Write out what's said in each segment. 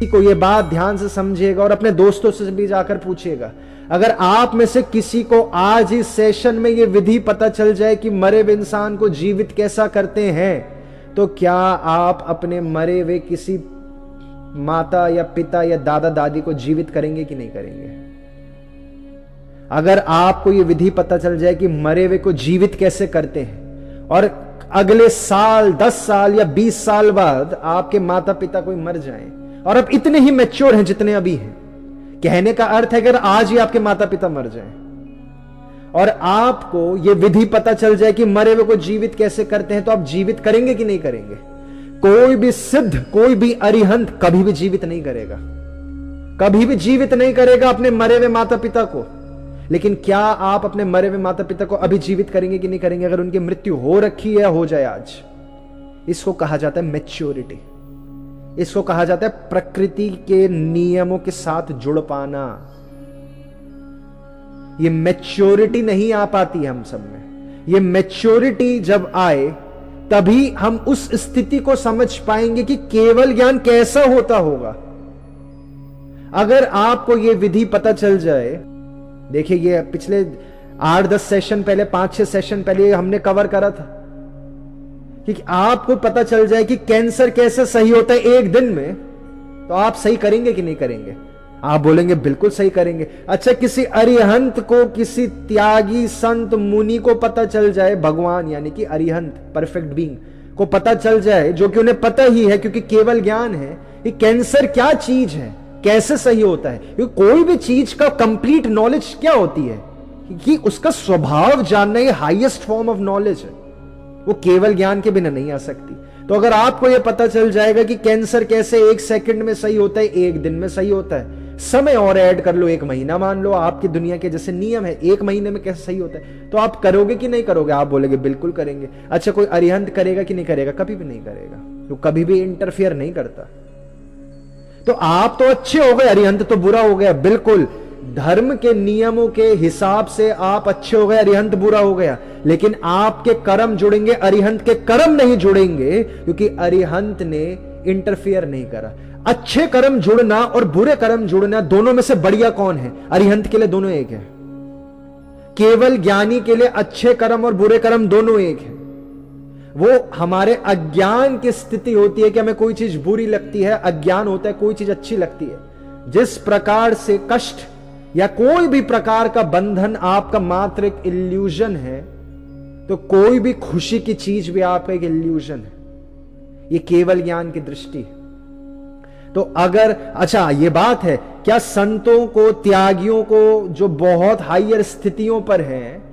को ये बात ध्यान से समझिएगा और अपने दोस्तों से भी जाकर पूछिएगा। अगर आप में से किसी को आज इस सेशन में ये विधि पता चल जाए कि मरे हुए इंसान को जीवित कैसा करते हैं, तो क्या आप अपने मरे हुए किसी माता या पिता या दादा दादी को जीवित करेंगे कि नहीं करेंगे? अगर आपको ये विधि पता चल जाए कि मरे हुए को जीवित कैसे करते हैं और अगले साल 10 साल या 20 साल बाद आपके माता पिता कोई मर जाएं और अब इतने ही मैच्योर हैं जितने अभी हैं, कहने का अर्थ है अगर आज ही आपके माता पिता मर जाएं और आपको यह विधि पता चल जाए कि मरे हुए को जीवित कैसे करते हैं, तो आप जीवित करेंगे कि नहीं करेंगे? कोई भी सिद्ध, कोई भी अरिहंत कभी भी जीवित नहीं करेगा, कभी भी जीवित नहीं करेगा अपने मरे हुए माता पिता को। लेकिन क्या आप अपने मरे हुए माता पिता को अभी जीवित करेंगे कि नहीं करेंगे अगर उनकी मृत्यु हो रखी है, हो जाए आज? इसको कहा जाता है मैच्योरिटी, इसको कहा जाता है प्रकृति के नियमों के साथ जुड़ पाना। ये मैच्योरिटी नहीं आ पाती हम सब में। ये मैच्योरिटी जब आए तभी हम उस स्थिति को समझ पाएंगे कि केवल ज्ञान कैसा होता होगा। अगर आपको यह विधि पता चल जाए, देखिए ये पिछले 8-10 सेशन पहले, 5-6 सेशन पहले हमने कवर करा था कि आपको पता चल जाए कि कैंसर कैसे सही होता है एक दिन में, तो आप सही करेंगे कि नहीं करेंगे? आप बोलेंगे बिल्कुल सही करेंगे। अच्छा, किसी अरिहंत को, किसी त्यागी संत मुनि को पता चल जाए, भगवान यानी कि अरिहंत परफेक्ट बीइंग को पता चल जाए, जो कि उन्हें पता ही है क्योंकि केवल ज्ञान है कि कैंसर क्या चीज है, कैसे सही होता है। क्योंकि कोई भी चीज का कंप्लीट नॉलेज क्या होती है कि उसका स्वभाव जानना ये हाईएस्ट फॉर्म ऑफ नॉलेज है, वो केवल ज्ञान के बिना नहीं आ सकती। तो अगर आपको यह पता चल जाएगा कि कैंसर कैसे 1 सेकंड में सही होता है, 1 दिन में सही होता है, समय और ऐड कर लो, 1 महीना मान लो, आपकी दुनिया के जैसे नियम है, 1 महीने में कैसे सही होता है, तो आप करोगे कि नहीं करोगे? आप बोलेंगे बिल्कुल करेंगे। अच्छा, कोई अरिहंत करेगा कि नहीं करेगा? कभी भी नहीं करेगा, तो कभी भी इंटरफियर नहीं करता। तो आप तो अच्छे हो गए, अरिहंत तो बुरा हो गया। बिल्कुल, धर्म के नियमों के हिसाब से आप अच्छे हो गए, अरिहंत बुरा हो गया, लेकिन आपके कर्म जुड़ेंगे, अरिहंत के कर्म नहीं जुड़ेंगे, क्योंकि अरिहंत ने इंटरफियर नहीं करा। अच्छे कर्म जुड़ना और बुरे कर्म जुड़ना, दोनों में से बढ़िया कौन है? अरिहंत के लिए दोनों एक है, केवल ज्ञानी के लिए अच्छे कर्म और बुरे कर्म दोनों एक है। वो हमारे अज्ञान की स्थिति होती है कि हमें कोई चीज बुरी लगती है, अज्ञान होता है कोई चीज अच्छी लगती है। जिस प्रकार से कष्ट या कोई भी प्रकार का बंधन आपका मात्र एक इल्यूजन है, तो कोई भी खुशी की चीज भी आपका एक इल्यूजन है। ये केवल ज्ञान की दृष्टि है। तो अगर, अच्छा ये बात है, क्या संतों को, त्यागियों को जो बहुत हायर स्थितियों पर हैं,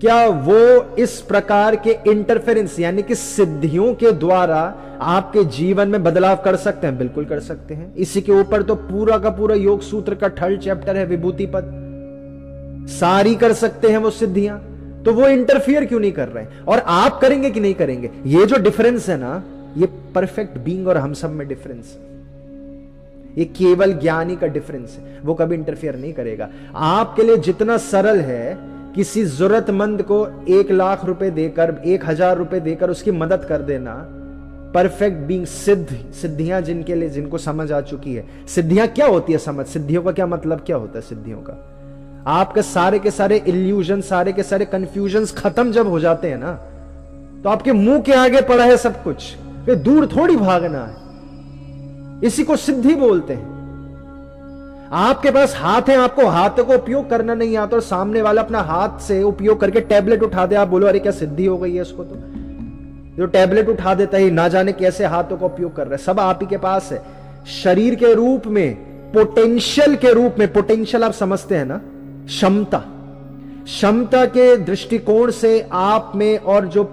क्या वो इस प्रकार के इंटरफेरेंस यानी कि सिद्धियों के द्वारा आपके जीवन में बदलाव कर सकते हैं? बिल्कुल कर सकते हैं। इसी के ऊपर तो पूरा का पूरा योग सूत्र का 3rd चैप्टर है, विभूति पद। सारी कर सकते हैं वो सिद्धियां, तो वो इंटरफियर क्यों नहीं कर रहे हैं? और आप करेंगे कि नहीं करेंगे? ये जो डिफरेंस है ना, ये परफेक्ट बीइंग और हम सब में डिफरेंस है। ये केवल ज्ञानी का डिफरेंस है, वो कभी इंटरफियर नहीं करेगा। आपके लिए जितना सरल है किसी जरूरतमंद को 1 लाख रुपए देकर, 1000 रुपए देकर उसकी मदद कर देना, परफेक्ट बीइंग, सिद्धियां जिनके लिए, जिनको समझ आ चुकी है। सिद्धियां क्या होती है समझ, सिद्धियों का क्या मतलब, क्या होता है सिद्धियों का? आपके सारे के सारे इल्यूजन, सारे के सारे कंफ्यूजन्स खत्म जब हो जाते हैं ना, तो आपके मुंह के आगे पड़ा है सब कुछ, फिर दूर थोड़ी भागना है। इसी को सिद्धि बोलते हैं। आपके पास हाथ है, आपको हाथ को उपयोग करना नहीं आता और सामने वाला अपना हाथ से उपयोग करके टैबलेट उठा दे, आप बोलो अरे क्या सिद्धि हो गई है उसको? तो जो टैबलेट उठा देता है ना जाने कैसे हाथों का उपयोग कर रहा है, सब आप ही के पास है। शरीर के रूप में, पोटेंशियल के रूप में, पोटेंशियल आप समझते हैं ना, क्षमता, क्षमता के दृष्टिकोण से आप में, और जो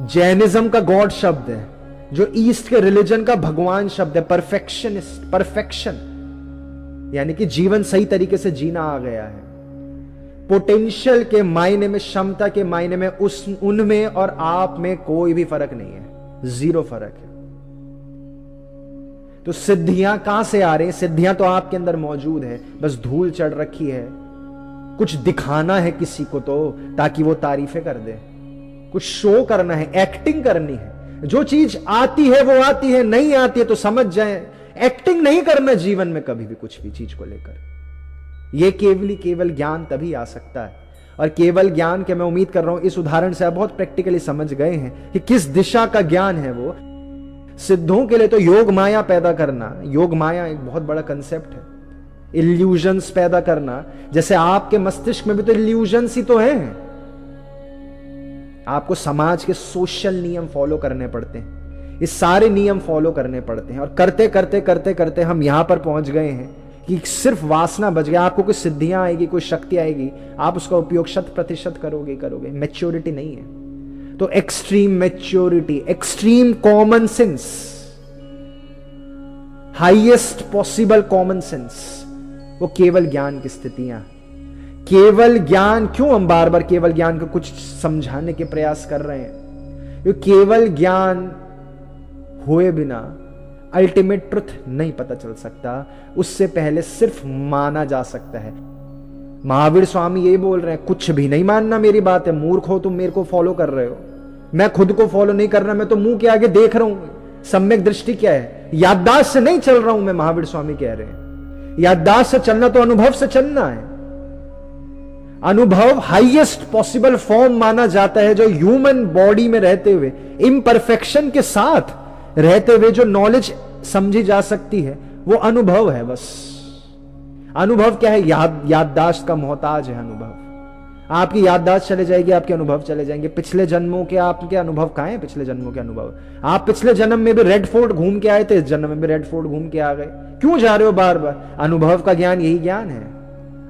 जैनिज्म का गॉड शब्द है, जो ईस्ट के रिलीजन का भगवान शब्द है, परफेक्शनिस्ट, परफेक्शन यानी कि जीवन सही तरीके से जीना आ गया है। पोटेंशियल के मायने में, क्षमता के मायने में, उनमें और आप में कोई भी फर्क नहीं है, 0 फर्क है। तो सिद्धियां कहां से आ रही हैं? सिद्धियां तो आपके अंदर मौजूद है, बस धूल चढ़ रखी है। कुछ दिखाना है किसी को तो, ताकि वो तारीफें कर दे, कुछ शो करना है, एक्टिंग करनी है। जो चीज आती है वो आती है, नहीं आती है तो समझ जाए एक्टिंग नहीं करना जीवन में कभी भी कुछ भी चीज को लेकर। यह केवल ज्ञान तभी आ सकता है। और केवल ज्ञान के मैं उम्मीद कर रहा हूं इस उदाहरण से आप बहुत प्रैक्टिकली समझ गए हैं कि किस दिशा का ज्ञान है वो। सिद्धों के लिए तो योग माया पैदा करना, योग माया एक बहुत बड़ा कंसेप्ट है। इल्यूजन्स पैदा करना, जैसे आपके मस्तिष्क में भी तो इल्यूजन्स ही तो हैं। आपको समाज के सोशल नियम फॉलो करने पड़ते हैं, ये सारे नियम फॉलो करने पड़ते हैं। और करते करते करते करते हम यहां पर पहुंच गए हैं कि सिर्फ वासना बच गया। आपको कुछ सिद्धियां आएगी, कोई शक्ति आएगी, आप उसका उपयोग 100% करोगे। मैच्योरिटी नहीं है। तो extreme maturity, extreme common sense, highest possible common sense, वो केवल ज्ञान की स्थितियां। केवल ज्ञान, क्यों हम बार बार केवल ज्ञान को कुछ समझाने के प्रयास कर रहे हैं? क्योंकि केवल ज्ञान हुए बिना अल्टीमेट ट्रुथ नहीं पता चल सकता। उससे पहले सिर्फ माना जा सकता है। महावीर स्वामी यही बोल रहे हैं, कुछ भी नहीं मानना मेरी बात है। मूर्ख हो तुम, मेरे को फॉलो कर रहे हो। मैं खुद को फॉलो नहीं कर रहा, मैं तो मुंह के आगे देख रहा हूं। सम्यक दृष्टि क्या है? याददाश्त से नहीं चल रहा हूं मैं, महावीर स्वामी कह रहे हैं। याददाश्त से चलना तो अनुभव से चलना है। अनुभव हाईएस्ट पॉसिबल फॉर्म माना जाता है, जो ह्यूमन बॉडी में रहते हुए, इम्परफेक्शन के साथ रहते हुए जो नॉलेज समझी जा सकती है, वो अनुभव है। बस अनुभव क्या है? याददाश्त का मोहताज है अनुभव। आपकी याददाश्त चले जाएगी, आपके अनुभव चले जाएंगे। पिछले जन्मों के आपके अनुभव कहां हैं? पिछले जन्मों के अनुभव। आप पिछले जन्म में भी रेड फोर्ट घूम के आए थे, इस जन्म में भी रेड फोर्ट घूम के आ गए। क्यों जा रहे हो बार बार? अनुभव का ज्ञान यही ज्ञान है।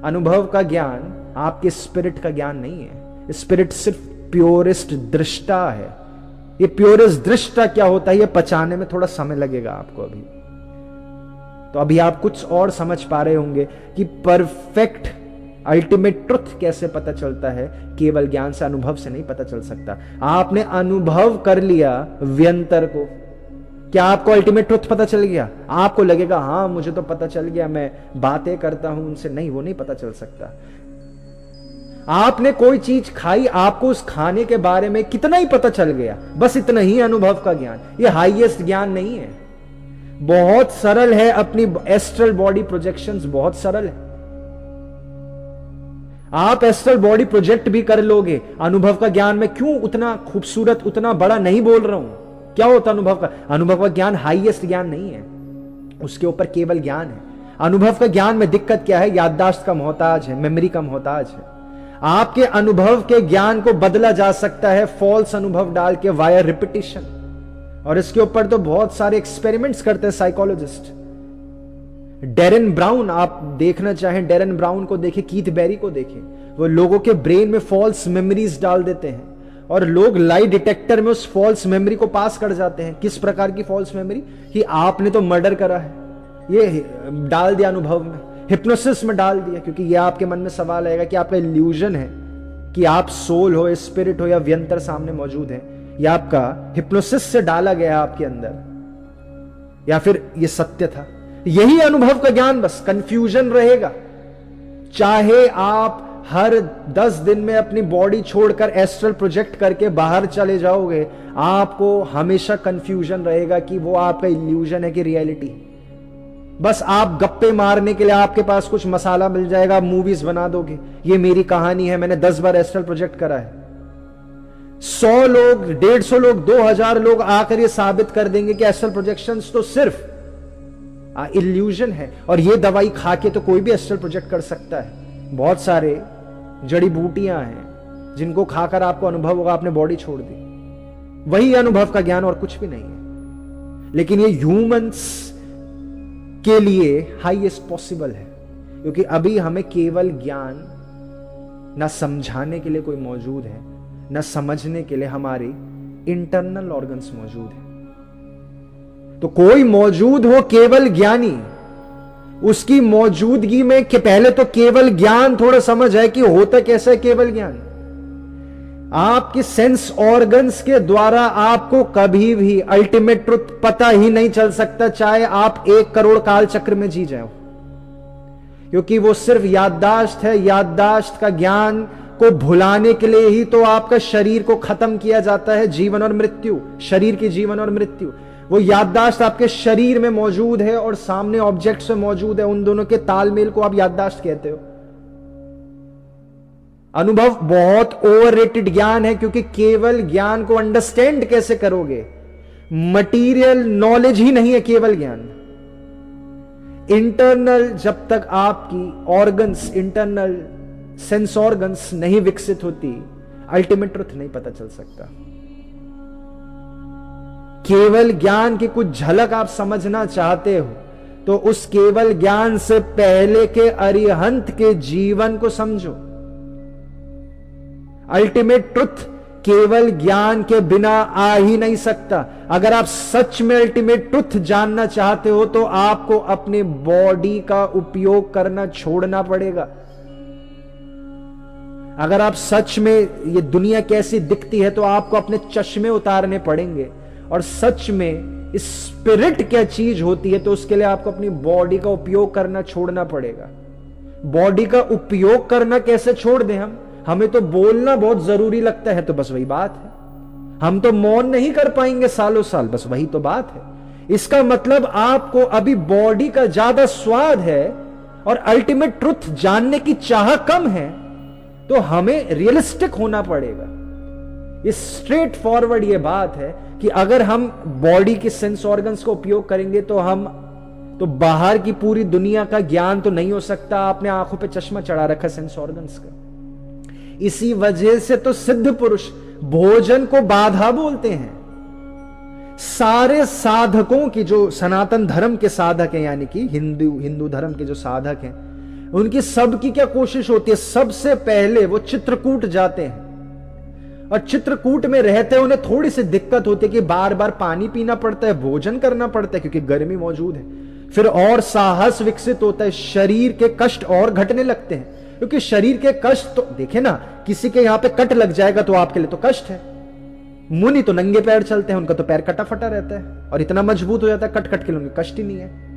अनुभव का ज्ञान आपके स्पिरिट का ज्ञान नहीं है। स्पिरिट सिर्फ प्योरेस्ट दृष्टा है। ये प्योरेस्ट दृष्टा क्या होता है, ये पचाने में थोड़ा समय लगेगा आपको अभी। तो अभी आप कुछ और समझ पा रहे होंगे कि परफेक्ट अल्टीमेट ट्रुथ कैसे पता चलता है। केवल ज्ञान से, अनुभव से नहीं पता चल सकता। आपने अनुभव कर लिया व्यंतर को, क्या आपको अल्टीमेट ट्रुथ पता चल गया? आपको लगेगा हां मुझे तो पता चल गया, मैं बातें करता हूं उनसे। नहीं, वो नहीं पता चल सकता। आपने कोई चीज खाई, आपको उस खाने के बारे में कितना ही पता चल गया, बस इतना ही अनुभव का ज्ञान। ये हाईएस्ट ज्ञान नहीं है। बहुत सरल है, अपनी एस्ट्रल बॉडी प्रोजेक्शंस बहुत सरल है। आप एस्ट्रल बॉडी प्रोजेक्ट भी कर लोगे। अनुभव का ज्ञान में क्यों उतना खूबसूरत, उतना बड़ा नहीं बोल रहा हूं। क्या होता अनुभव का? अनुभव का ज्ञान हाईएस्ट ज्ञान नहीं है, उसके ऊपर केवल ज्ञान है। अनुभव का ज्ञान में दिक्कत क्या है? याददाश्त का मोहताज है, मेमोरी का मोहताज है। आपके अनुभव के ज्ञान को बदला जा सकता है फॉल्स अनुभव डाल के, वाया रिपीटिशन। और इसके ऊपर तो बहुत सारे एक्सपेरिमेंट्स करते हैं साइकोलॉजिस्ट। डेरेन ब्राउन, आप देखना चाहें डेरेन ब्राउन को देखें, कीथ बेरी को देखें। वो लोगों के ब्रेन में फॉल्स मेमोरीज डाल देते हैं और लोग लाई डिटेक्टर में उस फॉल्स मेमोरी को पास कर जाते हैं। किस प्रकार की फॉल्स मेमोरी? कि आपने तो मर्डर करा है, ये डाल दिया अनुभव में। हिप्नोसिस में डाल दिया, क्योंकि ये आपके मन में सवाल आएगा कि आपका इल्यूजन है कि आप सोल हो, स्पिरिट हो, या व्यंतर सामने मौजूद है। या आपका हिप्नोसिस से डाला गया आपके अंदर, या फिर ये सत्य था। यही अनुभव का ज्ञान, बस कंफ्यूजन रहेगा। चाहे आप हर 10 दिन में अपनी बॉडी छोड़कर एस्ट्रल प्रोजेक्ट करके बाहर चले जाओगे, आपको हमेशा कंफ्यूजन रहेगा कि वो आपका इल्यूजन है कि रियलिटी। बस आप गप्पे मारने के लिए आपके पास कुछ मसाला मिल जाएगा, आप मूवीज बना दोगे, ये मेरी कहानी है, मैंने 10 बार एस्ट्रल प्रोजेक्ट करा है। 100 लोग, 150 लोग, 2000 लोग आकर ये साबित कर देंगे कि एस्ट्रल प्रोजेक्शंस तो सिर्फ इल्यूजन है। और ये दवाई खा के तो कोई भी एस्ट्रल प्रोजेक्ट कर सकता है। बहुत सारे जड़ी बूटियां हैं जिनको खाकर आपको अनुभव होगा आपने बॉडी छोड़ दी। वही अनुभव का ज्ञान और कुछ भी नहीं है। लेकिन ये ह्यूमंस के लिए हाईएस्ट पॉसिबल है, क्योंकि अभी हमें केवल ज्ञान ना समझाने के लिए कोई मौजूद है, ना समझने के लिए हमारे इंटरनल ऑर्गन्स मौजूद है। तो कोई मौजूद हो केवल ज्ञानी, उसकी मौजूदगी में कि पहले तो केवल ज्ञान थोड़ा समझ है कि होता कैसा है केवल ज्ञान। आपके सेंस ऑर्गन्स के द्वारा आपको कभी भी अल्टीमेट ट्रुथ पता ही नहीं चल सकता, चाहे आप 1 करोड़ काल चक्र में जी जाओ, क्योंकि वो सिर्फ याददाश्त है। याददाश्त का ज्ञान को भुलाने के लिए ही तो आपका शरीर को खत्म किया जाता है, जीवन और मृत्यु, शरीर की जीवन और मृत्यु। वो याददाश्त आपके शरीर में मौजूद है और सामने ऑब्जेक्ट में मौजूद है, उन दोनों के तालमेल को आप याददाश्त कहते हो। अनुभव बहुत ओवररेटेड ज्ञान है, क्योंकि केवल ज्ञान को अंडरस्टैंड कैसे करोगे? मटीरियल नॉलेज ही नहीं है केवल ज्ञान। इंटरनल, जब तक आपकी ऑर्गन्स, इंटरनल सेंस ऑर्गन्स नहीं विकसित होती, अल्टीमेट ट्रुथ नहीं पता चल सकता। केवल ज्ञान की कुछ झलक आप समझना चाहते हो तो उस केवल ज्ञान से पहले के अरिहंत के जीवन को समझो। अल्टीमेट ट्रुथ केवल ज्ञान के बिना आ ही नहीं सकता। अगर आप सच में अल्टीमेट ट्रुथ जानना चाहते हो तो आपको अपने बॉडी का उपयोग करना छोड़ना पड़ेगा। अगर आप सच में ये दुनिया कैसी दिखती है तो आपको अपने चश्मे उतारने पड़ेंगे, और सच में स्पिरिट क्या चीज होती है तो उसके लिए आपको अपनी बॉडी का उपयोग करना छोड़ना पड़ेगा। बॉडी का उपयोग करना कैसे छोड़ दें हम? हमें तो बोलना बहुत जरूरी लगता है, तो बस वही बात है। हम तो मौन नहीं कर पाएंगे सालों साल, बस वही तो बात है। इसका मतलब आपको अभी बॉडी का ज्यादा स्वाद है और अल्टीमेट ट्रुथ जानने की चाह कम है, तो हमें रियलिस्टिक होना पड़ेगा। ये स्ट्रेट फॉरवर्ड ये बात है कि अगर हम बॉडी के सेंस ऑर्गन्स का उपयोग करेंगे तो बाहर की पूरी दुनिया का ज्ञान तो नहीं हो सकता। आपने आंखों पे चश्मा चढ़ा रखा सेंस ऑर्गन्स का। इसी वजह से तो सिद्ध पुरुष भोजन को बाधा बोलते हैं। सारे साधकों की, जो सनातन धर्म के साधक हैं, यानी कि हिंदू धर्म के जो साधक हैं, उनकी सबकी क्या कोशिश होती है? सबसे पहले वो चित्रकूट जाते हैं, और चित्रकूट में रहते हैं उन्हें थोड़ी सी दिक्कत होती है कि बार बार पानी पीना पड़ता है, भोजन करना पड़ता है क्योंकि गर्मी मौजूद है। फिर और साहस विकसित होता है, शरीर के कष्ट और घटने लगते हैं, क्योंकि शरीर के कष्ट तो देखे ना, किसी के यहां पे कट लग जाएगा तो आपके लिए तो कष्ट है। मुनि तो नंगे पैर चलते हैं, उनका तो पैर कटा फटा रहता है और इतना मजबूत हो जाता है, कट कट के उनके कष्ट ही नहीं है।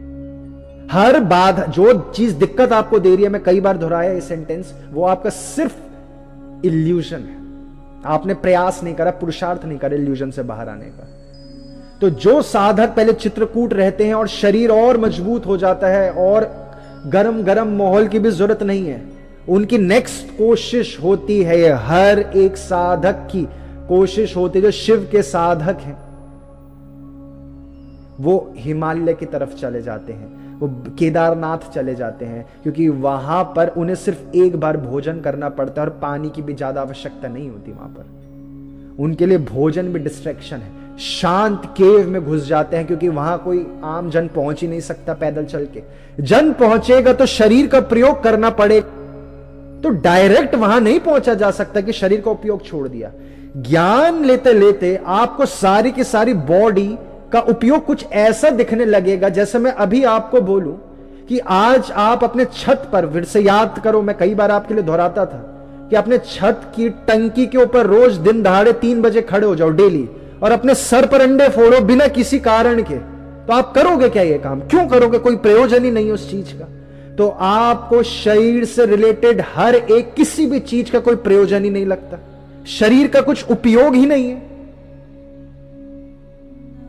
हर बात, जो चीज दिक्कत आपको दे रही है, मैं कई बार दोहराया ये सेंटेंस, वो आपका सिर्फ इल्यूजन है। आपने प्रयास नहीं करा, पुरुषार्थ नहीं करा इल्यूजन से बाहर आने का। तो जो साधक पहले चित्रकूट रहते हैं और शरीर और मजबूत हो जाता है और गरम गरम माहौल की भी जरूरत नहीं है, उनकी नेक्स्ट कोशिश होती है, हर एक साधक की कोशिश होती है, जो शिव के साधक हैं वो हिमालय की तरफ चले जाते हैं, वो केदारनाथ चले जाते हैं, क्योंकि वहां पर उन्हें सिर्फ एक बार भोजन करना पड़ता है और पानी की भी ज्यादा आवश्यकता नहीं होती। वहां पर उनके लिए भोजन भी डिस्ट्रैक्शन है। शांत केव में घुस जाते हैं, क्योंकि वहां कोई आम जन पहुंच ही नहीं सकता पैदल चल के। जन पहुंचेगा तो शरीर का प्रयोग करना पड़ेगा, तो डायरेक्ट वहां नहीं पहुंचा जा सकता कि शरीर का उपयोग छोड़ दिया। ज्ञान लेते लेते आपको सारी की सारी बॉडी का उपयोग कुछ ऐसा दिखने लगेगा, जैसे मैं अभी आपको बोलूं कि आज आप अपने छत पर, फिर से याद करो, मैं कई बार आपके लिए दोहराता था कि अपने छत की टंकी के ऊपर रोज दिन दहाड़े 3 बजे खड़े हो जाओ डेली, और अपने सर पर अंडे फोड़ो बिना किसी कारण के, तो आप करोगे क्या ये काम? क्यों करोगे? कोई प्रयोजन ही नहीं है उस चीज का। तो आपको शरीर से रिलेटेड हर एक किसी भी चीज का कोई प्रयोजन ही नहीं लगता, शरीर का कुछ उपयोग ही नहीं है।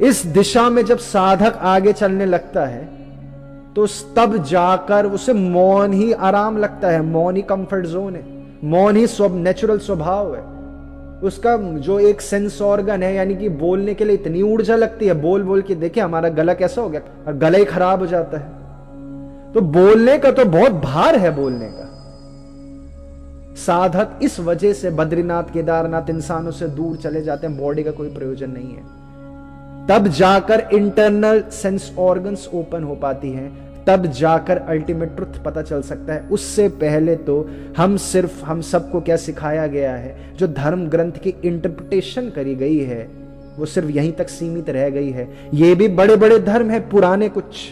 इस दिशा में जब साधक आगे चलने लगता है तो तब जाकर उसे मौन ही आराम लगता है, मौन ही कंफर्ट जोन है, मौन ही नेचुरल स्वभाव है। उसका जो एक सेंस ऑर्गन है, यानी कि बोलने के लिए इतनी ऊर्जा लगती है, बोल बोल के देखिए हमारा गला कैसा हो गया, और गला ही खराब हो जाता है। तो बोलने का तो बहुत भार है, बोलने का। साधक इस वजह से बद्रीनाथ केदारनाथ इंसानों से दूर चले जाते हैं, बॉडी का कोई प्रयोजन नहीं है। तब जाकर इंटरनल सेंस ऑर्गन्स ओपन हो पाती हैं, तब जाकर अल्टीमेट ट्रुथ पता चल सकता है। उससे पहले तो हम सबको क्या सिखाया गया है, जो धर्म ग्रंथ की इंटरप्रिटेशन करी गई है वो सिर्फ यहीं तक सीमित रह गई है। ये भी बड़े बड़े धर्म है पुराने कुछ,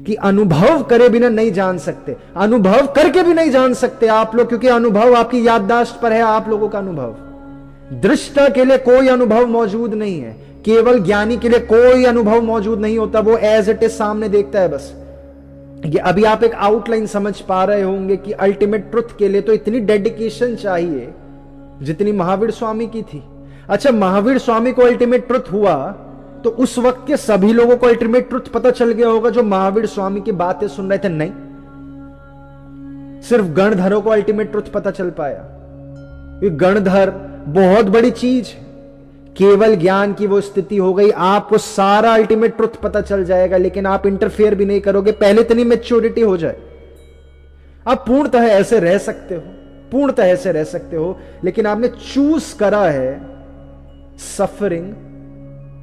कि अनुभव करे बिना नहीं जान सकते, अनुभव करके भी नहीं जान सकते आप लोग, क्योंकि अनुभव आपकी याददाश्त पर है। आप लोगों का अनुभव, दृष्टा के लिए कोई अनुभव मौजूद नहीं है, केवल ज्ञानी के लिए कोई अनुभव मौजूद नहीं होता। वो एज इट इज सामने देखता है बस। ये अभी आप एक आउटलाइन समझ पा रहे होंगे कि अल्टीमेट ट्रुथ के लिए तो इतनी डेडिकेशन चाहिए जितनी महावीर स्वामी की थी। अच्छा, महावीर स्वामी को अल्टीमेट ट्रुथ हुआ तो उस वक्त के सभी लोगों को अल्टीमेट ट्रुथ पता चल गया होगा जो महावीर स्वामी की बातें सुन रहे थे? नहीं, सिर्फ गणधरों को अल्टीमेट ट्रुथ पता चल पाया। ये गणधर बहुत बड़ी चीज है, केवल ज्ञान की वो स्थिति हो गई, आपको सारा अल्टीमेट ट्रुथ पता चल जाएगा, लेकिन आप इंटरफेयर भी नहीं करोगे, पहले इतनी मैच्योरिटी हो जाए। आप पूर्णतः ऐसे रह सकते हो, पूर्णतः ऐसे रह सकते हो, लेकिन आपने चूज करा है सफरिंग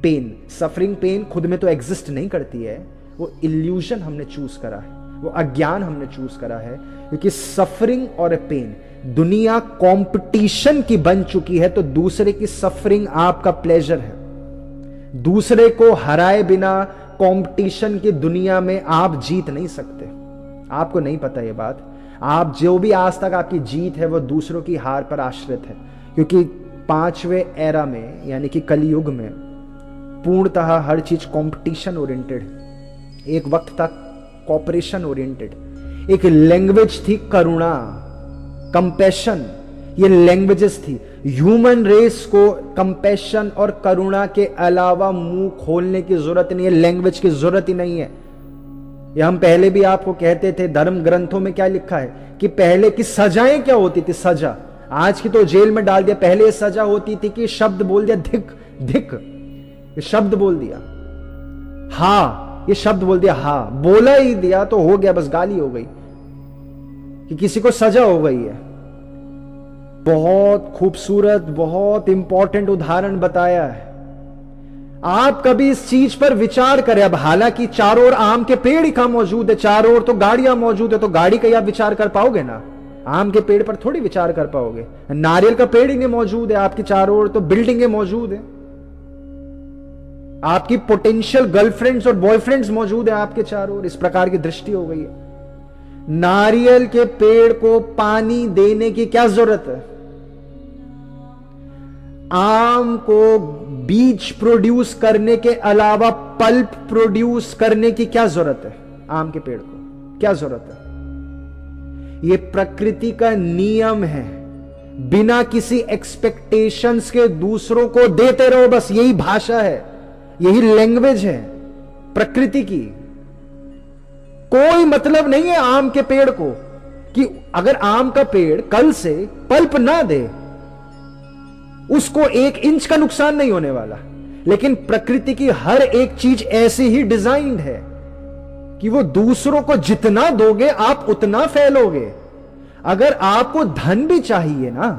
पेन। सफरिंग पेन खुद में तो एग्जिस्ट नहीं करती है, वो इल्यूजन हमने चूज करा है, वो अज्ञान हमने चूज करा है। क्योंकि सफरिंग और पेन, दुनिया कंपटीशन की बन चुकी है, तो दूसरे की सफरिंग आपका प्लेजर है। दूसरे को हराए बिना कंपटीशन की दुनिया में आप जीत नहीं सकते। आपको नहीं पता ये बात। आप जो भी आज तक आपकी जीत है वो दूसरों की हार पर आश्रित है। क्योंकि 5वें एरा में यानी कि कलयुग में पूर्णतः हर चीज कंपटीशन ओरिएंटेड है। एक वक्त तक कॉपरेशन ओरिएंटेड। एक लैंग्वेज थी करुणा, कंपैशन, ये लैंग्वेजेस थी। ह्यूमन रेस को कंपैशन और करुणा के अलावा मुंह खोलने की जरूरत नहीं है, लैंग्वेज की जरूरत ही नहीं है। ये हम पहले भी आपको कहते थे, धर्म ग्रंथों में क्या लिखा है कि पहले की सजाएं क्या होती थी? सजा, आज की तो जेल में डाल दिया, पहले सजा होती थी कि शब्द बोल दिया धिक धिक, ये शब्द बोल दिया, हा, ये शब्द बोल दिया, हा बोला ही दिया तो हो गया, बस गाली हो गई कि किसी को सजा हो गई है। बहुत खूबसूरत, बहुत इंपॉर्टेंट उदाहरण बताया है। आप कभी इस चीज पर विचार करें। अब हालांकि चारों ओर आम के पेड़ ही कहाँ मौजूद है, चारों ओर तो गाड़ियां मौजूद है, तो गाड़ी का ही आप विचार कर पाओगे ना, आम के पेड़ पर थोड़ी विचार कर पाओगे। नारियल का पेड़ ही नहीं मौजूद है, आपकी चारों ओर तो बिल्डिंगें मौजूद है, आपकी पोटेंशियल गर्लफ्रेंड्स और बॉयफ्रेंड्स मौजूद है आपके चारों ओर। इस प्रकार की दृष्टि हो गई है। नारियल के पेड़ को पानी देने की क्या जरूरत है? आम को बीज प्रोड्यूस करने के अलावा पल्प प्रोड्यूस करने की क्या जरूरत है? आम के पेड़ को क्या जरूरत है? यह प्रकृति का नियम है। बिना किसी एक्सपेक्टेशंस के दूसरों को देते रहो, बस यही भाषा है, यही लैंग्वेज है प्रकृति की। कोई मतलब नहीं है आम के पेड़ को कि अगर आम का पेड़ कल से पल्प ना दे, उसको 1 इंच का नुकसान नहीं होने वाला। लेकिन प्रकृति की हर एक चीज ऐसी ही डिजाइंड है कि वो दूसरों को जितना दोगे आप उतना फैलोगे। अगर आपको धन भी चाहिए ना,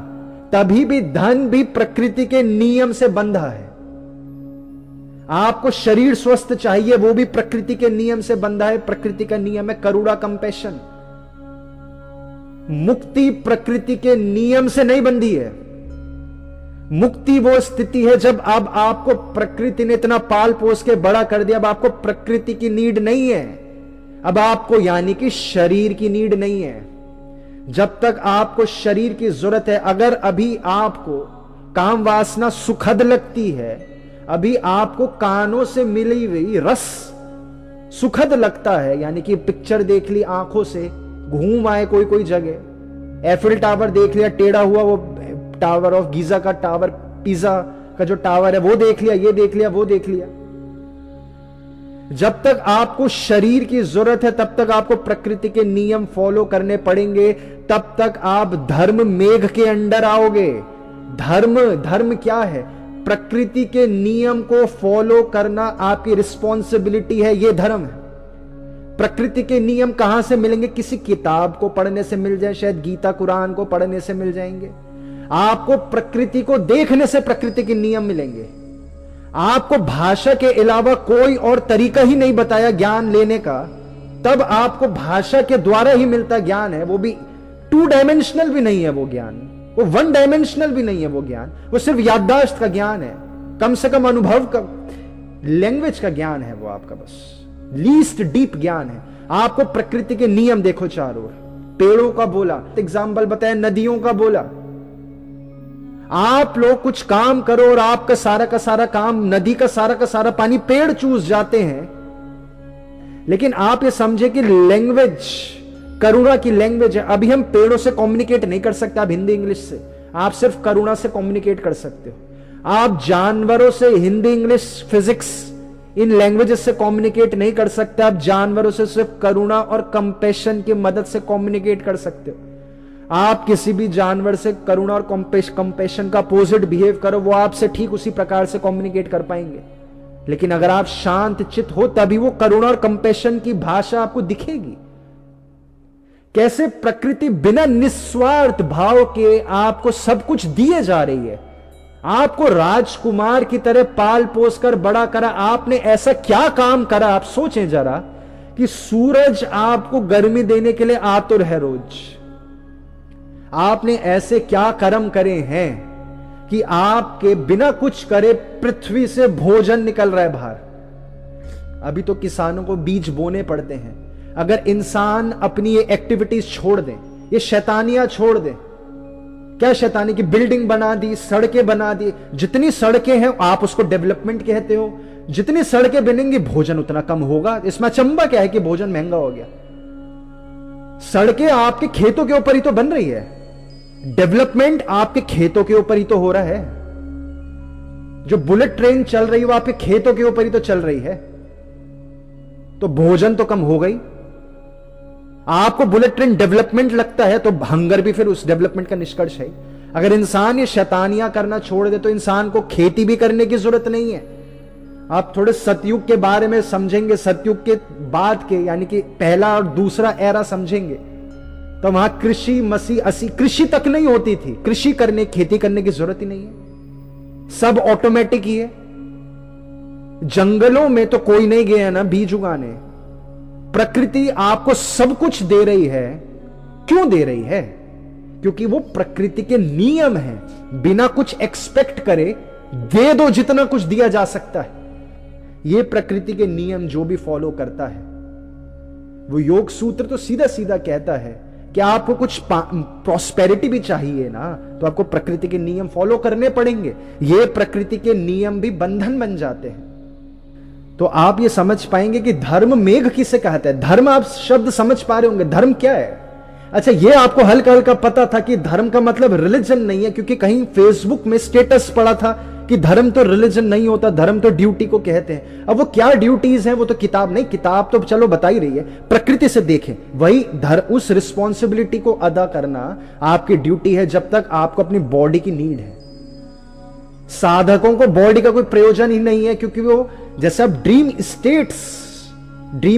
तभी भी धन भी प्रकृति के नियम से बंधा है। आपको शरीर स्वस्थ चाहिए, वो भी प्रकृति के नियम से बंधा है। प्रकृति का नियम है करुणा, कंपैशन। मुक्ति प्रकृति के नियम से नहीं बंधी है। मुक्ति वो स्थिति है जब अब आपको प्रकृति ने इतना पाल पोस के बड़ा कर दिया, अब आपको प्रकृति की नीड नहीं है। अब आपको यानी कि शरीर की नीड नहीं है। जब तक आपको शरीर की जरूरत है, अगर अभी आपको काम वासना सुखद लगती है, अभी आपको कानों से मिली हुई रस सुखद लगता है, यानी कि पिक्चर देख ली आंखों से, घूम आए कोई कोई जगह, एफिल टावर देख लिया टेढ़ा हुआ, वो टावर ऑफ गीजा का टावर, पिज़ा का जो टावर है वो देख लिया, ये देख लिया, वो देख लिया। जब तक आपको शरीर की जरूरत है तब तक आपको प्रकृति के नियम फॉलो करने पड़ेंगे, तब तक आप धर्म मेघ के अंडर आओगे। धर्म क्या है? प्रकृति के नियम को फॉलो करना आपकी रिस्पॉन्सिबिलिटी है, यह धर्म है। प्रकृति के नियम कहां से मिलेंगे? किसी किताब को पढ़ने से मिल जाए, शायद गीता कुरान को पढ़ने से मिल जाएंगे। आपको प्रकृति को देखने से प्रकृति के नियम मिलेंगे। आपको भाषा के अलावा कोई और तरीका ही नहीं बताया ज्ञान लेने का, तब आपको भाषा के द्वारा ही मिलता ज्ञान है। वो भी 2 डायमेंशनल भी नहीं है वो ज्ञान, वो 1 डायमेंशनल भी नहीं है वो ज्ञान, वो सिर्फ याददाश्त का ज्ञान है, कम से कम अनुभव का, लैंग्वेज का ज्ञान है वो आपका, बस लीस्ट डीप ज्ञान है। आपको प्रकृति के नियम देखो चारों ओर, पेड़ों का बोला, एग्जाम्पल बताया, नदियों का बोला। आप लोग कुछ काम करो और आपका सारा का सारा काम, नदी का सारा पानी पेड़ चूस जाते हैं। लेकिन आप ये समझे कि लैंग्वेज करुणा की लैंग्वेज है। अभी हम पेड़ों से कम्युनिकेट नहीं कर सकते, आप हिंदी इंग्लिश से, आप सिर्फ करुणा से कम्युनिकेट कर सकते हो। आप जानवरों से Hindi English physics in languages से कम्युनिकेट नहीं कर सकते, आप जानवरों से सिर्फ करुणा और कंपैशन की मदद से कम्युनिकेट कर सकते हो। आप किसी भी जानवर से करुणा और कंपैशन का अपोजिट बिहेव करो, वो आपसे ठीक उसी प्रकार से कम्युनिकेट कर पाएंगे। लेकिन अगर आप शांत चित्त हो तभी वो करुणा और कंपैशन की भाषा आपको दिखेगी। कैसे प्रकृति बिना निस्वार्थ भाव के आपको सब कुछ दिए जा रही है, आपको राजकुमार की तरह पाल पोस कर बड़ा करा। आपने ऐसा क्या काम करा, आप सोचें जरा, कि सूरज आपको गर्मी देने के लिए आतुर है रोज। आपने ऐसे क्या कर्म करे हैं कि आपके बिना कुछ करे पृथ्वी से भोजन निकल रहा है बाहर। अभी तो किसानों को बीज बोने पड़ते हैं। अगर इंसान अपनी ये एक्टिविटीज छोड़ दे, ये शैतानियां छोड़ दे, क्या शैतानी की बिल्डिंग बना दी, सड़कें बना दी, जितनी सड़कें हैं आप उसको डेवलपमेंट कहते हो, जितनी सड़कें बनेंगी भोजन उतना कम होगा। इसमें अचंबा क्या है कि भोजन महंगा हो गया। सड़कें आपके खेतों के ऊपर ही तो बन रही है, डेवलपमेंट आपके खेतों के ऊपर ही तो हो रहा है। जो बुलेट ट्रेन चल रही है वो आपके खेतों के ऊपर ही तो चल रही है, तो भोजन तो कम हो गई। आपको बुलेट ट्रेन डेवलपमेंट लगता है तो हंगर भी फिर उस डेवलपमेंट का निष्कर्ष है। अगर इंसान ये शैतानियां करना छोड़ दे तो इंसान को खेती भी करने की जरूरत नहीं है। आप थोड़े सतयुग के बारे में समझेंगे, सतयुग के बाद के यानी कि पहला और दूसरा एरा समझेंगे, तो वहां कृषि तक नहीं होती थी। कृषि करने, खेती करने की जरूरत ही नहीं है, सब ऑटोमेटिक ही है। जंगलों में तो कोई नहीं गया ना बीज उगाने। प्रकृति आपको सब कुछ दे रही है। क्यों दे रही है? क्योंकि वो प्रकृति के नियम हैं। बिना कुछ एक्सपेक्ट करे दे दो जितना कुछ दिया जा सकता है। ये प्रकृति के नियम जो भी फॉलो करता है, वो योग सूत्र तो सीधा सीधा कहता है कि आपको कुछ प्रॉस्पेरिटी भी चाहिए ना, तो आपको प्रकृति के नियम फॉलो करने पड़ेंगे। ये प्रकृति के नियम भी बंधन बन जाते हैं। तो आप ये समझ पाएंगे कि धर्म मेघ किसे कहता है। धर्म, आप शब्द समझ पा रहे होंगे, धर्म क्या है। अच्छा, ये आपको हल्का हल्का पता था कि धर्म का मतलब रिलीजन नहीं है, क्योंकि कहीं फेसबुक में स्टेटस पड़ा था कि धर्म तो रिलीजन नहीं होता, धर्म तो ड्यूटी को कहते हैं। अब वो क्या ड्यूटीज हैं, वो तो किताब नहीं, किताब तो चलो बता ही रही है, प्रकृति से देखें वही धर्म। उस रिस्पॉन्सिबिलिटी को अदा करना आपकी ड्यूटी है जब तक आपको अपनी बॉडी की नीड है। साधकों को बॉडी का कोई प्रयोजन ही नहीं है, क्योंकि वो जैसे आप ड्रीम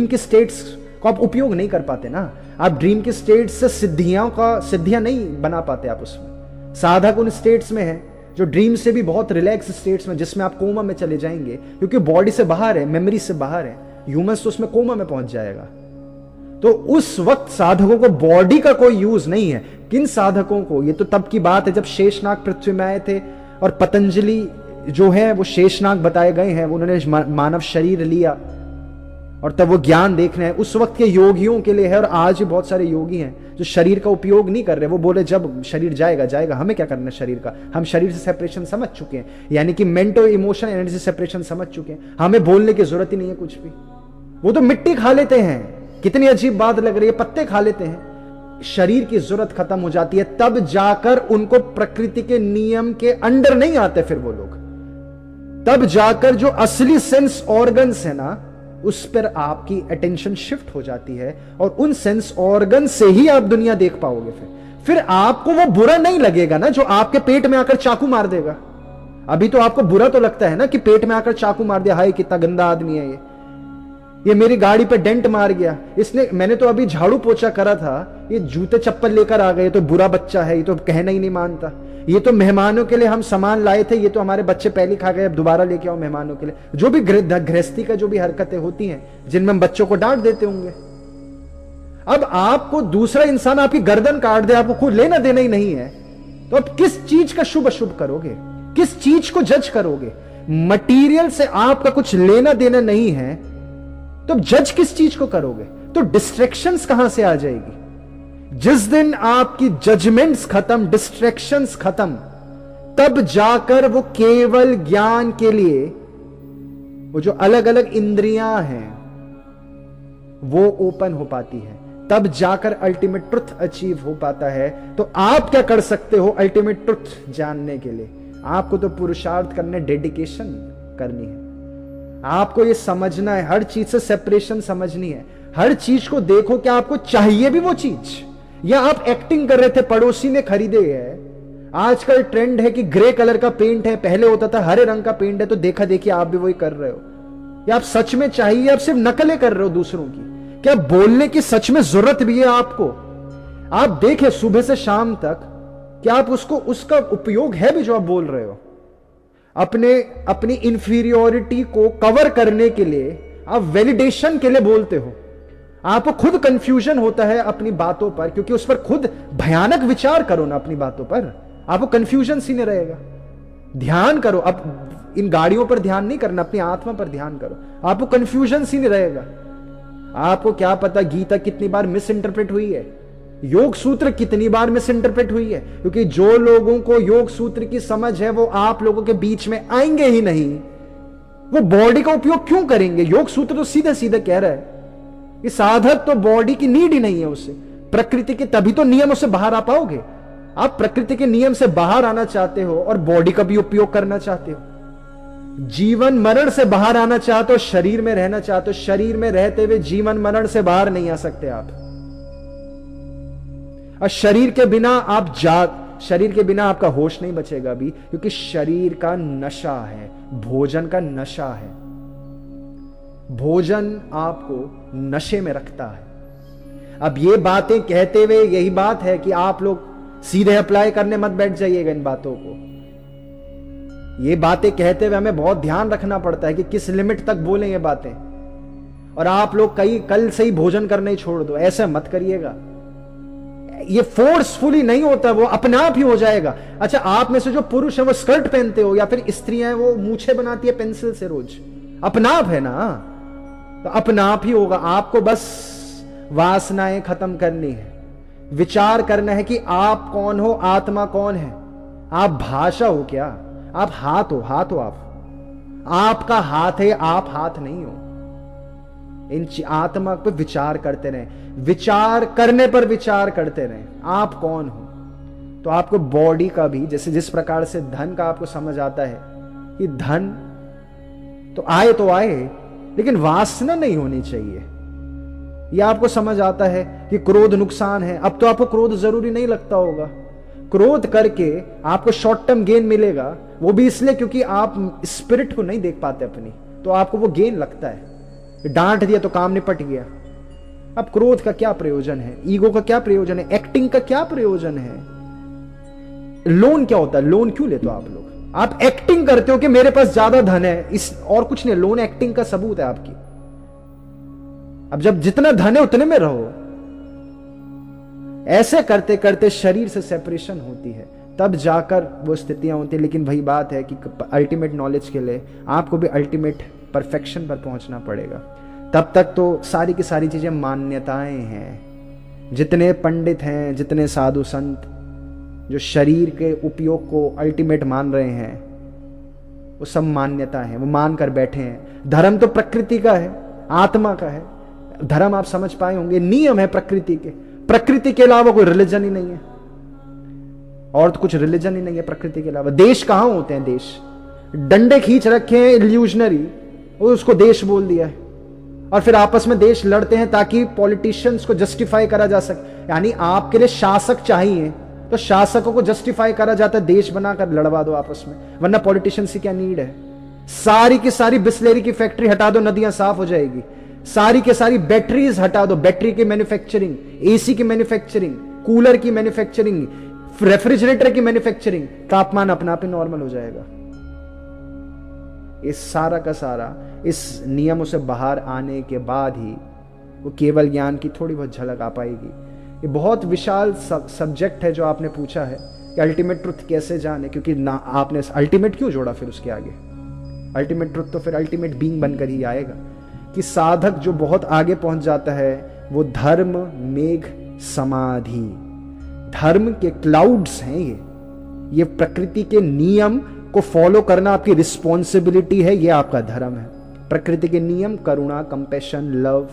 के स्टेट्स को आप उपयोग नहीं कर पाते ना। आप ड्रीम के स्टेट्स से सिद्धियां नहीं बना पाते आप उसमें। साधक उन स्टेट्स में है जो ड्रीम से भी बहुत रिलैक्स स्टेट्स में, जिसमें आप कोमा में चले जाएंगे, क्योंकि बॉडी से बाहर है, मेमोरी से बाहर है। ह्यूमंस तो उसमें कोमा में पहुंच जाएगा। तो उस वक्त साधकों को बॉडी का कोई यूज नहीं है। किन साधकों को? ये तो तब की बात है जब शेषनाग पृथ्वी में आए थे और पतंजलि जो है वो शेषनाग बताए गए हैं, उन्होंने मानव शरीर लिया और तब वो ज्ञान देखना है। उस वक्त के योगियों के लिए है, और आज भी बहुत सारे योगी हैं जो शरीर का उपयोग नहीं कर रहे। वो बोले जब शरीर जाएगा, हमें क्या करना शरीर का, हम शरीर से सेपरेशन समझ चुके हैं, यानी कि मेंटल इमोशन एनर्जी सेपरेशन समझ चुके हैं। हमें बोलने की जरूरत ही नहीं है कुछ भी। वो तो मिट्टी खा लेते हैं, कितनी अजीब बात लग रही है, पत्ते खा लेते हैं। शरीर की जरूरत खत्म हो जाती है, तब जाकर उनको प्रकृति के नियम के अंडर नहीं आते फिर वो लोग। तब जाकर जो असली सेंस ऑर्गन्स है ना, उस पर आपकी अटेंशन शिफ्ट हो जाती है, और उन सेंस ऑर्गन से ही आप दुनिया देख पाओगे। फिर आपको वो बुरा नहीं लगेगा ना जो आपके पेट में आकर चाकू मार देगा। अभी तो आपको बुरा तो लगता है ना कि पेट में आकर चाकू मार दिया, हाय कितना गंदा आदमी है ये मेरी गाड़ी पे डेंट मार गया इसने। मैंने तो अभी झाड़ू पोछा करा था, ये जूते चप्पल लेकर आ गए, तो बुरा बच्चा है, ये तो कहना ही नहीं मानता। ये तो मेहमानों के लिए हम सामान लाए थे, ये तो हमारे बच्चे पहले खा गए, अब दोबारा लेके आओ मेहमानों के लिए। जो भी गृहस्थी का जो भी हरकतें होती हैं जिनमें हम बच्चों को डांट देते होंगे। अब आपको दूसरा इंसान आपकी गर्दन काट दे, आपको खुद लेना देना ही नहीं है, तो अब किस चीज का शुभ अशुभ करोगे, किस चीज को जज करोगे? मटीरियल से आपका कुछ लेना देना नहीं है, तो जज किस चीज को करोगे? तो डिस्ट्रैक्शंस कहां से आ जाएगी? जिस दिन आपकी जजमेंट्स खत्म, डिस्ट्रैक्शंस खत्म, तब जाकर वो केवल ज्ञान के लिए वो जो अलग अलग इंद्रियां हैं, वो ओपन हो पाती है, तब जाकर अल्टीमेट ट्रुथ अचीव हो पाता है। तो आप क्या कर सकते हो अल्टीमेट ट्रुथ जानने के लिए? आपको तो पुरुषार्थ करने, डेडिकेशन करनी है। आपको ये समझना है, हर चीज से सेपरेशन समझनी है। हर चीज को देखो कि आपको चाहिए भी वो चीज, या आप एक्टिंग कर रहे थे, पड़ोसी ने खरीदे है। आजकल ट्रेंड है कि ग्रे कलर का पेंट है, पहले होता था हरे रंग का पेंट है, तो देखा देखी आप भी वही कर रहे हो। या आप सच में चाहिए, आप सिर्फ नकलें कर रहे हो दूसरों की? क्या बोलने की सच में जरूरत भी है आपको? आप देखें सुबह से शाम तक, क्या आप उसका उपयोग है भी जो आप बोल रहे हो? अपनी इंफीरियोरिटी को कवर करने के लिए, आप वैलिडेशन के लिए बोलते हो। आपको खुद कंफ्यूजन होता है अपनी बातों पर, क्योंकि उस पर खुद भयानक विचार करो ना अपनी बातों पर, आपको कंफ्यूजन सी नहीं रहेगा। ध्यान करो, अब इन गाड़ियों पर ध्यान नहीं करना, अपनी आत्मा पर ध्यान करो, आपको कंफ्यूजन सी नहीं रहेगा। आपको क्या पता गीता कितनी बार मिस इंटरप्रेट हुई है, योग सूत्र कितनी बार मिस इंटरप्रेट हुई है, क्योंकि जो लोगों को योग सूत्र की समझ है वो आप लोगों के बीच में आएंगे ही नहीं। वो बॉडी का उपयोग क्यों करेंगे? योग सूत्र तो सीधे सीधे कह रहा है कि साधक तो बॉडी की नीड ही नहीं है उसे, प्रकृति के तभी तो नियमों से बाहर आ पाओगे। आप प्रकृति के नियम से बाहर आना चाहते हो और बॉडी का भी उपयोग करना चाहते हो, जीवन मरण से बाहर आना चाहते हो, शरीर में रहना चाहते हो। शरीर में रहते हुए जीवन मरण से बाहर नहीं आ सकते आप। और शरीर के बिना आपका होश नहीं बचेगा भी, क्योंकि शरीर का नशा है, भोजन का नशा है। भोजन आपको नशे में रखता है। अब ये बातें कहते हुए यही बात है कि आप लोग सीधे अप्लाई करने मत बैठ जाइएगा इन बातों को। ये बातें कहते हुए हमें बहुत ध्यान रखना पड़ता है कि किस लिमिट तक बोलें ये बातें। और आप लोग कल से ही भोजन करना ही छोड़ दो, ऐसे मत करिएगा। ये फोर्सफुली नहीं होता, वो अपने आप ही हो जाएगा। अच्छा, आप में से जो पुरुष है वो स्कर्ट पहनते हो, या फिर स्त्रियां वो मूछें बनाती है पेंसिल से रोज, अपना आप है ना, तो अपना आप ही होगा। आपको बस वासनाएं खत्म करनी है, विचार करना है कि आप कौन हो, आत्मा कौन है। आप भाषा हो क्या? आप हाथ हो आप। आपका हाथ है, आप हाथ नहीं हो। इन आत्मा पर विचार करते रहे, विचार करने पर विचार करते रहे, आप कौन हो। तो आपको बॉडी का भी, जैसे जिस प्रकार से धन का आपको समझ आता है कि धन तो आए, लेकिन वासना नहीं होनी चाहिए। यह आपको समझ आता है कि क्रोध नुकसान है। अब तो आपको क्रोध जरूरी नहीं लगता होगा। क्रोध करके आपको शॉर्ट टर्म गेन मिलेगा, वो भी इसलिए क्योंकि आप स्पिरिट को नहीं देख पाते अपनी, तो आपको वो गेन लगता है। डांट दिया तो काम निपट गया। अब क्रोध का क्या प्रयोजन है? ईगो का क्या प्रयोजन है? एक्टिंग का क्या प्रयोजन है? लोन क्या होता है? लोन क्यों लेते हो आप लोग? आप एक्टिंग करते हो कि मेरे पास ज्यादा धन है, इस और कुछ नहीं। लोन एक्टिंग का सबूत है आपकी। अब जब जितना धन है उतने में रहो। ऐसे करते करते शरीर से सेपरेशन होती है, तब जाकर वो स्थितियां होती है। लेकिन वही बात है कि अल्टीमेट नॉलेज के लिए आपको भी अल्टीमेट परफेक्शन पर पहुंचना पड़ेगा। तब तक तो सारी की सारी चीजें मान्यताएं हैं। जितने पंडित हैं, जितने साधु संत जो शरीर के उपयोग को अल्टीमेट मान रहे हैं, वो सब मान्यता है, वो मान कर बैठे हैं। धर्म तो प्रकृति का है, आत्मा का है। धर्म आप समझ पाए होंगे, नियम है प्रकृति के। प्रकृति के अलावा कोई रिलीजन ही नहीं है, और तो कुछ रिलीजन ही नहीं है प्रकृति के अलावा। देश कहां होते हैं? देश डंडे खींच रखे हैं इल्यूजनरी, उसको देश बोल दिया है। और फिर आपस में देश लड़ते हैं ताकि पॉलिटिशियंस को जस्टिफाई करा जा सके। यानी आपके लिए शासक चाहिए तो शासकों को जस्टिफाई करा जाता है, देश बनाकर लड़वा दो आपस में, वरना पॉलिटिशियंस की क्या नीड है। सारी की सारी बिस्लेरी की फैक्ट्री हटा दो, नदियां साफ हो जाएगी। सारी के सारी बैटरीज हटा दो, बैटरी की मैन्युफैक्चरिंग, एसी की मैन्युफैक्चरिंग, कूलर की मैन्युफैक्चरिंग, रेफ्रिजरेटर की मैन्युफैक्चरिंग, तापमान अपना आप ही नॉर्मल हो जाएगा। इस सारा का सारा इस नियमों से बाहर आने के बाद ही वो केवल ज्ञान की थोड़ी बहुत झलक आ पाएगी। ये बहुत विशाल सब्जेक्ट है जो आपने पूछा है कि अल्टीमेट ट्रुथ कैसे जाने, क्योंकि ना आपने अल्टीमेट क्यों जोड़ा फिर उसके आगे? अल्टीमेट ट्रुथ तो फिर अल्टीमेट बीइंग बनकर ही आएगा कि साधक जो बहुत आगे पहुंच जाता है वो धर्म मेघ समाधि, धर्म के क्लाउड्स हैं ये प्रकृति के नियम को फॉलो करना आपकी रिस्पॉन्सिबिलिटी है, ये आपका धर्म है। प्रकृति के नियम करुणा, कंपैशन, लव,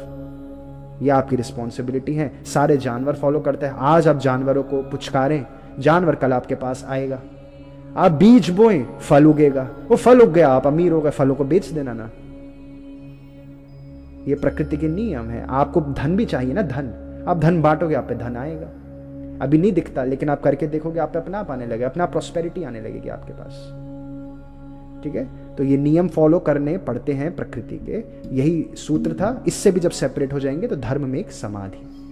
ये आपकी रिस्पॉन्सिबिलिटी है। सारे जानवर फॉलो करते हैं। आज आप जानवरों को पुचकारें, जानवर कल आपके पास आएगा। आप बीज बोएं, फल उगेगा। वो फल उग गया, आप अमीर हो गए, फलों को बेच देना ना। ये प्रकृति के नियम है। आपको धन भी चाहिए ना, धन। आप धन बांटोगे, आप पे धन आएगा। अभी नहीं दिखता, लेकिन आप करके देखोगे, आप पे अपना आप आने लगेगा, अपना प्रॉस्पेरिटी आने लगेगी आपके पास। ठीक है, तो ये नियम फॉलो करने पड़ते हैं प्रकृति के। यही सूत्र था। इससे भी जब सेपरेट हो जाएंगे तो धर्म में एक समाधि।